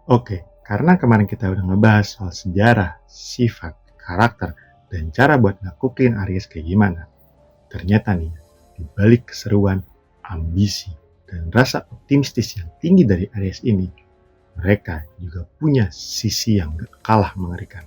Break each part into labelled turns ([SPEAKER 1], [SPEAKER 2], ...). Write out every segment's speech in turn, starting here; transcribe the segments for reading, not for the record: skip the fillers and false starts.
[SPEAKER 1] Oke, karena kemarin kita udah ngebahas soal sejarah, sifat, karakter, dan cara buat nakukin Aries kayak gimana. Ternyata nih, di balik keseruan, ambisi, dan rasa optimistis yang tinggi dari Aries ini, mereka juga punya sisi yang gak kalah mengerikan.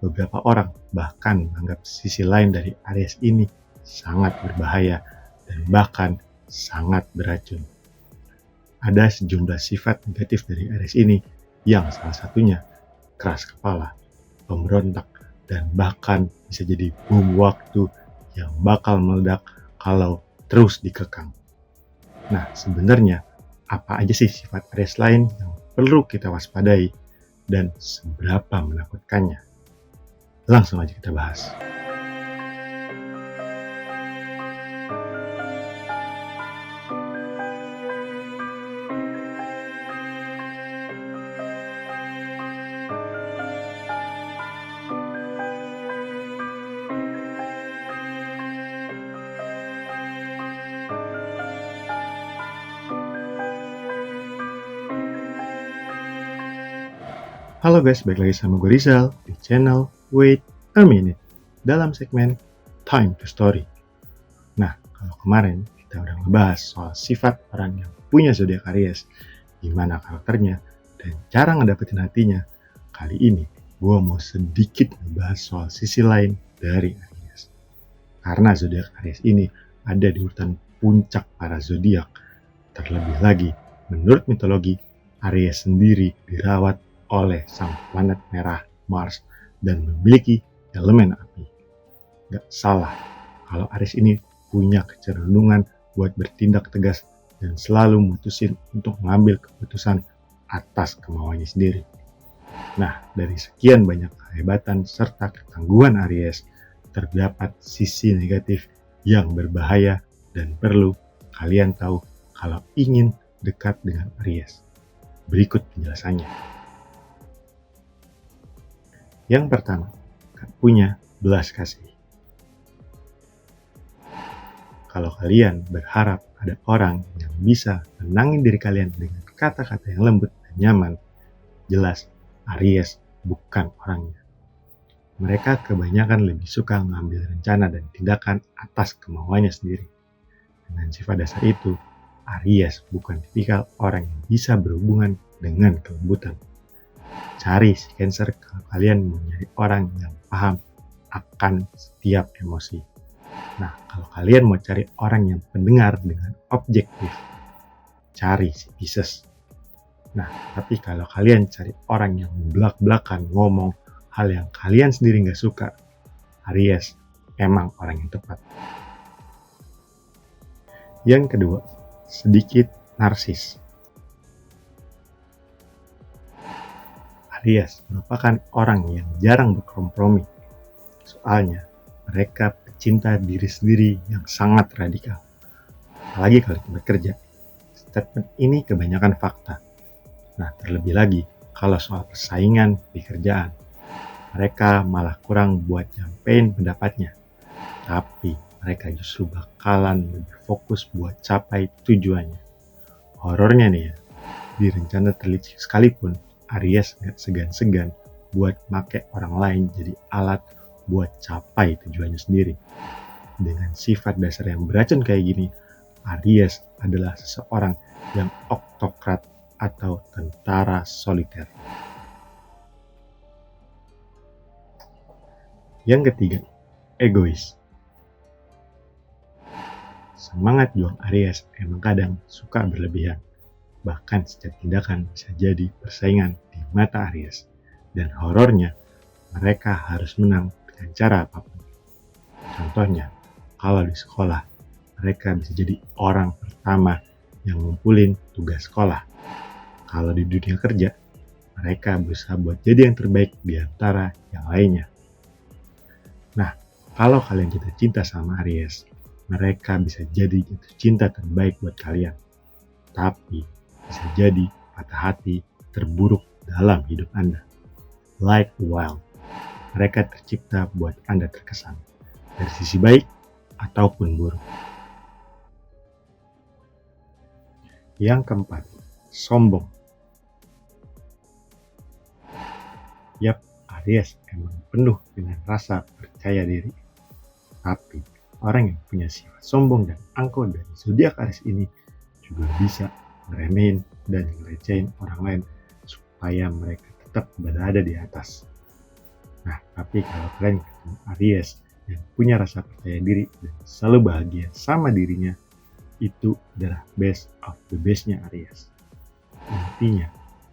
[SPEAKER 1] Beberapa orang bahkan menganggap sisi lain dari Aries ini sangat berbahaya dan bahkan sangat beracun. Ada sejumlah sifat negatif dari Aries ini yang salah satunya keras kepala, pemberontak, dan bahkan bisa jadi bom waktu yang bakal meledak kalau terus dikekang. Nah, sebenarnya apa aja sih sifat Aries lain yang perlu kita waspadai dan seberapa menakutkannya? Langsung aja kita bahas. Halo guys, balik lagi sama gue Rizal di channel Wait a Minute dalam segmen Time to Story. Nah, kalau kemarin kita udah ngebahas soal sifat orang yang punya zodiak Aries, gimana karakternya, dan cara ngedapetin hatinya. Kali ini gue mau sedikit ngebahas soal sisi lain dari Aries. Karena zodiak Aries ini ada di urutan puncak para zodiak. Terlebih lagi, menurut mitologi, Aries sendiri dirawat oleh sang planet merah Mars dan memiliki elemen api. Gak salah kalau Aries ini punya kecenderungan buat bertindak tegas dan selalu mutusin untuk mengambil keputusan atas kemauannya sendiri. Nah, dari sekian banyak kehebatan serta ketangguhan Aries, terdapat sisi negatif yang berbahaya dan perlu kalian tahu kalau ingin dekat dengan Aries. Berikut penjelasannya. Yang pertama, gak punya belas kasih. Kalau kalian berharap ada orang yang bisa menenangin diri kalian dengan kata-kata yang lembut dan nyaman, jelas Aries bukan orangnya. Mereka kebanyakan lebih suka mengambil rencana dan tindakan atas kemauannya sendiri. Dengan sifat dasar itu, Aries bukan tipikal orang yang bisa berhubungan dengan kelembutan. Cari si Cancer kalau kalian mau nyari orang yang paham akan setiap emosi. Nah, kalau kalian mau cari orang yang pendengar dengan objektif, cari si Pisces. Nah, tapi kalau kalian cari orang yang belak-belakan ngomong hal yang kalian sendiri nggak suka, Aries emang orang yang tepat. Yang kedua, sedikit narsis. Aries merupakan orang yang jarang berkompromi. Soalnya, mereka pecinta diri sendiri yang sangat radikal. Apalagi kalau bekerja. Statement ini kebanyakan fakta. Nah, terlebih lagi kalau soal persaingan di kerjaan. Mereka malah kurang buat nyampein pendapatnya. Tapi mereka justru bakalan lebih fokus buat capai tujuannya. Horornya nih ya, di rencana terlicik sekalipun, Aries gak segan-segan buat make orang lain jadi alat buat capai tujuannya sendiri. Dengan sifat dasar yang beracun kayak gini, Aries adalah seseorang yang oktokrat atau tentara soliter. Yang ketiga, egois. Semangat juang Aries emang kadang suka berlebihan. Bahkan setiap tindakan bisa jadi persaingan di mata Aries. Dan horornya, mereka harus menang dengan cara apapun. Contohnya, kalau di sekolah, mereka bisa jadi orang pertama yang ngumpulin tugas sekolah. Kalau di dunia kerja, mereka berusaha buat jadi yang terbaik di antara yang lainnya. Nah, kalau kalian jatuh cinta sama Aries, mereka bisa jadi jatuh cinta terbaik buat kalian. Tapi, bisa jadi patah hati terburuk dalam hidup Anda. Like wild, mereka tercipta buat Anda terkesan dari sisi baik ataupun buruk. Yang keempat, sombong. Yap, Aries emang penuh dengan rasa percaya diri. Tapi orang yang punya sifat sombong dan angkuh dari zodiak Aries ini juga bisa ngeremehin dan ngelecehin orang lain supaya mereka tetap berada di atas. Nah, tapi kalau kalian ketemu Aries yang punya rasa percaya diri dan selalu bahagia sama dirinya, itu adalah best of the bestnya Aries. Intinya,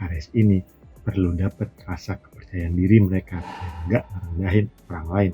[SPEAKER 1] Aries ini perlu dapat rasa kepercayaan diri mereka dan gak merendahin orang lain.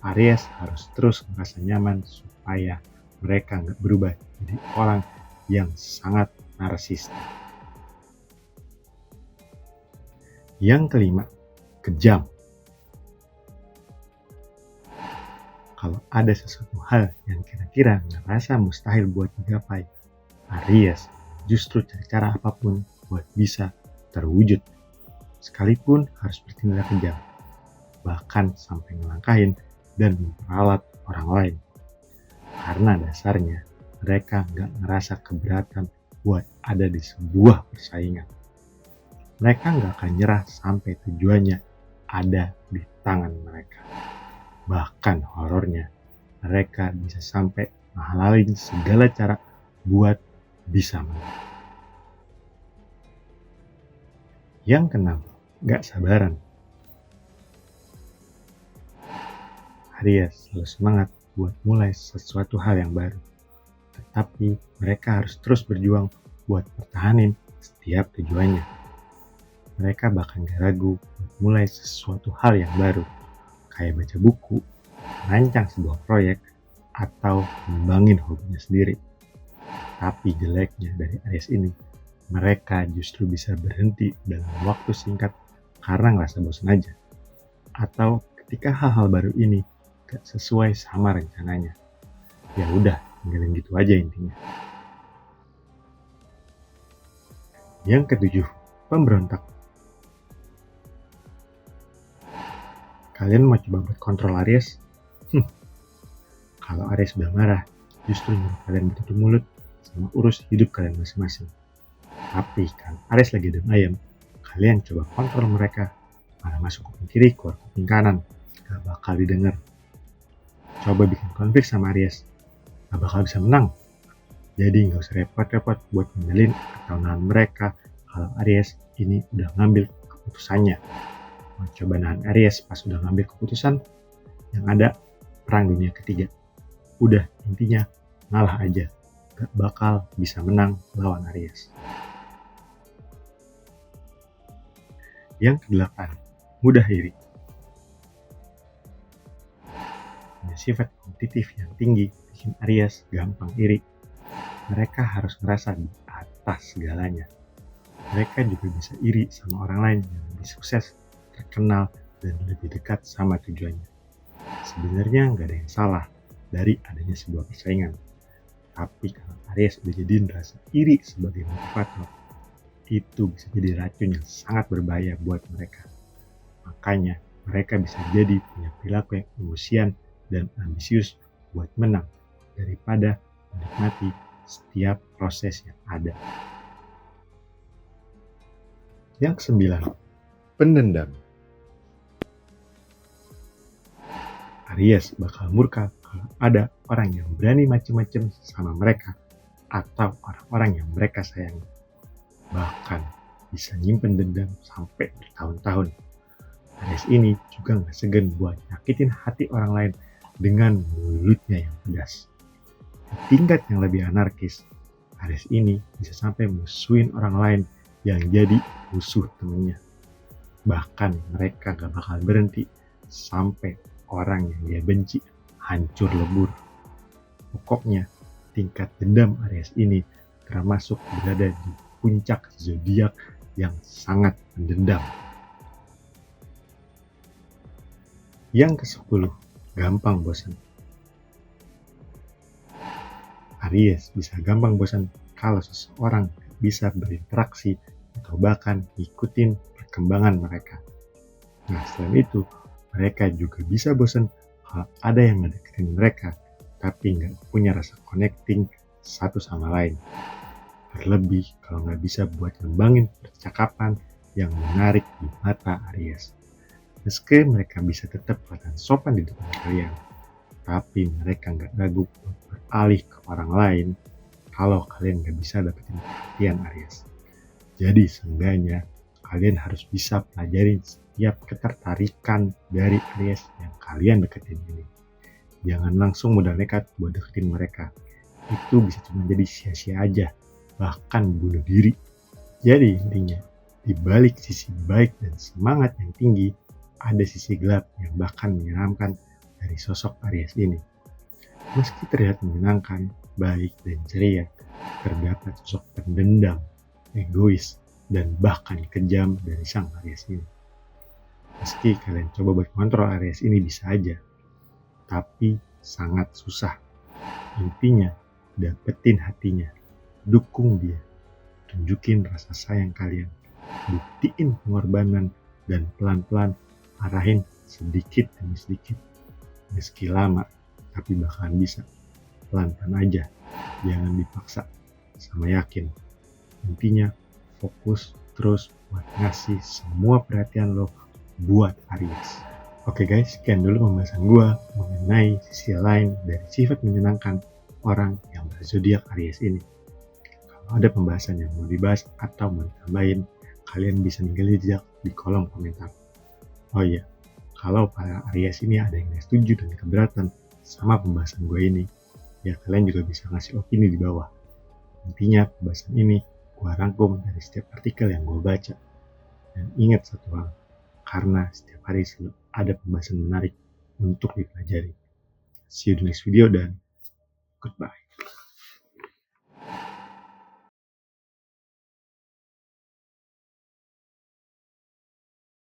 [SPEAKER 1] Aries harus terus merasa nyaman supaya mereka gak berubah jadi orang yang sangat narsis. Yang kelima, kejam. Kalau ada sesuatu hal yang kira-kira ngerasa mustahil buat digapai, Aries justru cari cara apapun buat bisa terwujud. Sekalipun harus bertindak kejam, bahkan sampai ngelangkahin dan memperalat orang lain. Karena dasarnya mereka gak ngerasa keberatan buat ada di sebuah persaingan. Mereka gak akan nyerah sampai tujuannya ada di tangan mereka. Bahkan horornya, mereka bisa sampai menghalalin segala cara buat bisa menang. Yang keenam, gak sabaran. Aries selalu semangat buat mulai sesuatu hal yang baru. Tetapi mereka harus terus berjuang buat pertahanin setiap tujuannya. Mereka bahkan gak ragu buat mulai sesuatu hal yang baru, kayak baca buku, merancang sebuah proyek, atau ngembangin hobinya sendiri. Tapi jeleknya dari Aries ini, mereka justru bisa berhenti dalam waktu singkat karena ngerasa bosan aja. Atau ketika hal-hal baru ini gak sesuai sama rencananya. Ya udah, tinggalin gitu aja intinya. Yang ketujuh, pemberontak. Kalian mau coba buat kontrol Aries? Kalau Aries udah marah, justru nyuruh kalian bertutup mulut sama urus hidup kalian masing-masing. Tapi kan Aries lagi dem ayam, kalian coba kontrol mereka. Malah masuk kuping kiri, keluar kuping kanan, gak bakal didengar. Coba bikin konflik sama Aries, gak bakal bisa menang. Jadi gak usah repot-repot buat ngemelin atau nahan mereka kalau Aries ini udah ngambil keputusannya. Mau coba nahan Aries pas udah ngambil keputusan, yang ada perang dunia ketiga. Udah, intinya ngalah aja, gak bakal bisa menang lawan Aries. Yang kedelapan, mudah iri. Punya sifat kompetitif yang tinggi bikin Aries gampang iri. Mereka harus merasa di atas segalanya. Mereka juga bisa iri sama orang lain yang lebih sukses, terkenal, dan lebih dekat sama tujuannya. Sebenarnya nggak ada yang salah dari adanya sebuah persaingan. Tapi kalau Aries udah jadiin rasa iri sebagai motivator, itu bisa jadi racun yang sangat berbahaya buat mereka. Makanya mereka bisa jadi punya perilaku yang emosian dan ambisius buat menang daripada menikmati setiap proses yang ada. Yang kesembilan, pendendam. Aries bakal murka kalau ada orang yang berani macem-macem sama mereka atau orang-orang yang mereka sayangi. Bahkan bisa nyimpen dendam sampai bertahun-tahun. Aries ini juga gak segan buat nyakitin hati orang lain dengan mulutnya yang pedas. Di tingkat yang lebih anarkis, Aries ini bisa sampai musuhin orang lain yang jadi musuh temennya. Bahkan mereka gak bakal berhenti sampai orang yang dia benci hancur lebur. Pokoknya tingkat dendam Aries ini termasuk berada di puncak zodiak yang sangat mendendam. Yang ke-10, gampang bosan. Aries bisa gampang bosan kalau seseorang bisa berinteraksi atau bahkan ikutin perkembangan mereka. Nah, selain itu, mereka juga bisa bosan kalau ada yang ngedeketin mereka tapi nggak punya rasa connecting satu sama lain. Terlebih kalau nggak bisa buat ngembangin percakapan yang menarik di mata Aries. Meski mereka bisa tetap kelihatan sopan di depan kalian, tapi mereka nggak ragu untuk beralih ke orang lain kalau kalian nggak bisa dapetin perhatian Aries. Jadi seenggaknya kalian harus bisa pelajarin setiap ketertarikan dari Aries yang kalian deketin ini. Jangan langsung mudah nekat buat deketin mereka. Itu bisa cuma jadi sia-sia aja, bahkan bunuh diri. Jadi intinya, di balik sisi baik dan semangat yang tinggi, ada sisi gelap yang bahkan menyeramkan dari sosok Aries ini. Meski terlihat menyenangkan, baik dan ceria, terdapat sosok pendendam, egois, dan bahkan kejam dari sang Aries ini. Meski kalian coba buat kontrol Aries ini bisa aja, tapi sangat susah. Intinya, dapetin hatinya, dukung dia, tunjukin rasa sayang kalian, buktiin pengorbanan, dan pelan-pelan arahin sedikit demi sedikit. Meski lama, tapi bakalan bisa. Pelan-pelan aja, jangan dipaksa, sama yakin. Intinya, fokus terus buat ngasih semua perhatian lo buat Aries. Oke guys, sekian dulu pembahasan gue mengenai sisi lain dari sifat menyenangkan orang yang berzodiak Aries ini. Kalau ada pembahasan yang mau dibahas atau mau ditambahin, kalian bisa ninggalin jejak di kolom komentar. Oh iya, kalau para Aries ini ada yang setuju dan keberatan sama pembahasan gue ini, ya kalian juga bisa ngasih opini di bawah. Intinya pembahasan ini gue rangkum dari setiap artikel yang gue baca. Dan ingat satu hal, karena setiap hari selalu ada pembahasan menarik untuk dipelajari. See you di next video dan goodbye.